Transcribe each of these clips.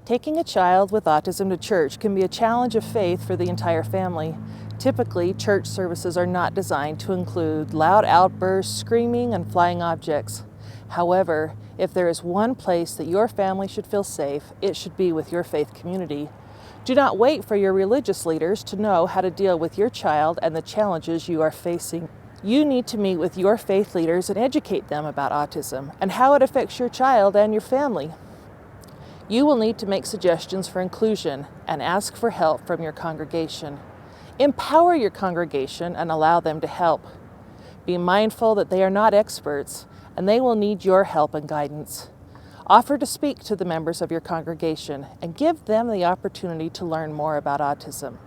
Taking a child with autism to church can be a challenge of faith for the entire family. Typically, church services are not designed to include loud outbursts, screaming, and flying objects. However, if there is one place that your family should feel safe, it should be with your faith community. Do not wait for your religious leaders to know how to deal with your child and the challenges you are facing. You need to meet with your faith leaders and educate them about autism and how it affects your child and your family. You will need to make suggestions for inclusion and ask for help from your congregation. Empower your congregation and allow them to help. Be mindful that they are not experts and they will need your help and guidance. Offer to speak to the members of your congregation and give them the opportunity to learn more about autism.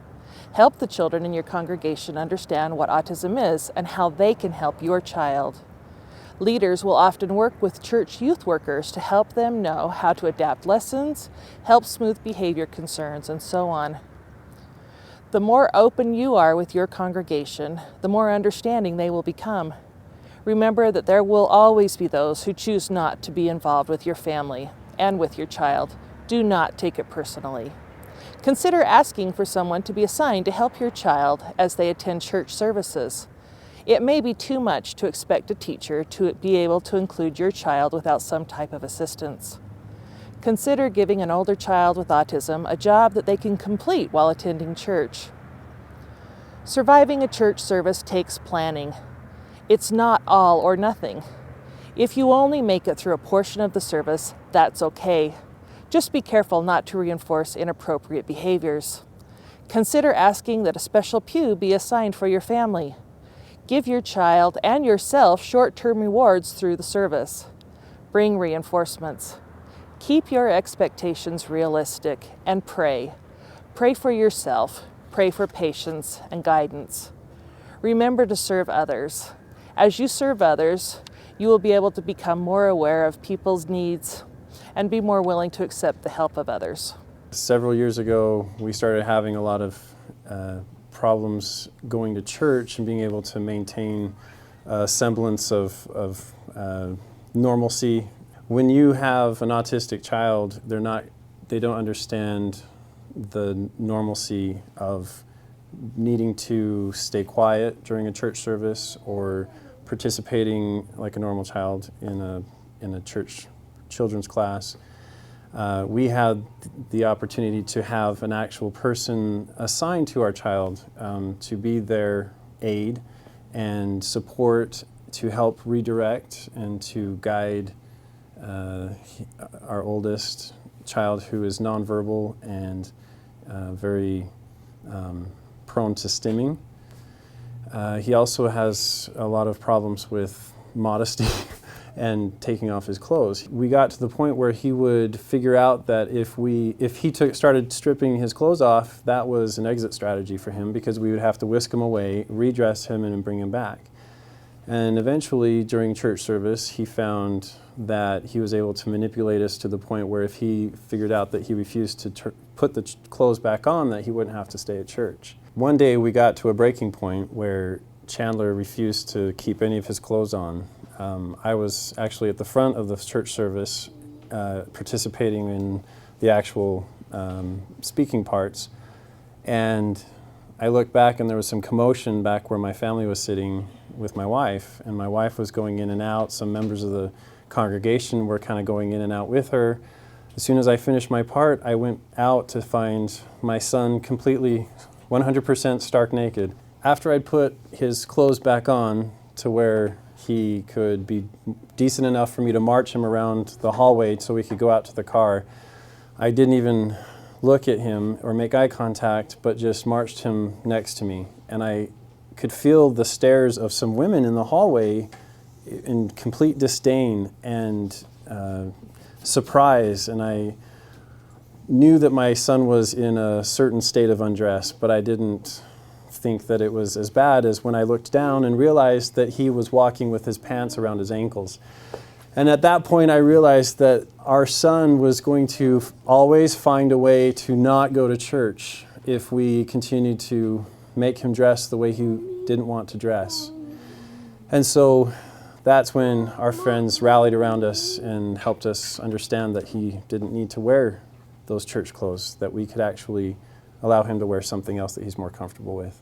Help the children in your congregation understand what autism is and how they can help your child. Leaders will often work with church youth workers to help them know how to adapt lessons, help smooth behavior concerns, and so on. The more open you are with your congregation, the more understanding they will become. Remember that there will always be those who choose not to be involved with your family and with your child. Do not take it personally. Consider asking for someone to be assigned to help your child as they attend church services. It may be too much to expect a teacher to be able to include your child without some type of assistance. Consider giving an older child with autism a job that they can complete while attending church. Surviving a church service takes planning. It's not all or nothing. If you only make it through a portion of the service, that's okay. Just be careful not to reinforce inappropriate behaviors. Consider asking that a special pew be assigned for your family. Give your child and yourself short-term rewards through the service. Bring reinforcements. Keep your expectations realistic and pray. Pray for yourself. Pray for patience and guidance. Remember to serve others. As you serve others, you will be able to become more aware of people's needs and be more willing to accept the help of others. Several years ago, we started having a lot of problems going to church and being able to maintain a semblance of normalcy. When you have an autistic child, they don't understand the normalcy of needing to stay quiet during a church service or participating like a normal child in a church children's class. We had the opportunity to have an actual person assigned to our child to be their aid and support, to help redirect and to guide our oldest child, who is nonverbal and very prone to stimming. He also has a lot of problems with modesty and taking off his clothes. We got to the point where he would figure out that if he started stripping his clothes off, that was an exit strategy for him, because we would have to whisk him away, redress him, and bring him back. And eventually, during church service, he found that he was able to manipulate us to the point where if he figured out that he refused to put the clothes back on, that he wouldn't have to stay at church. One day we got to a breaking point where Chandler refused to keep any of his clothes on. I was actually at the front of the church service participating in the actual speaking parts, and I looked back and there was some commotion back where my family was sitting with my wife, and my wife was going in and out. Some members of the congregation were kind of going in and out with her. As soon as I finished my part, I went out to find my son completely 100% stark naked. After I'd put his clothes back on to where he could be decent enough for me to march him around the hallway so we could go out to the car, I didn't even look at him or make eye contact, but just marched him next to me. And I could feel the stares of some women in the hallway in complete disdain and surprise. And I knew that my son was in a certain state of undress, but I didn't think that it was as bad as when I looked down and realized that he was walking with his pants around his ankles. And at that point I realized that our son was going to always find a way to not go to church if we continued to make him dress the way he didn't want to dress. And so that's when our friends rallied around us and helped us understand that he didn't need to wear those church clothes, that we could actually allow him to wear something else that he's more comfortable with.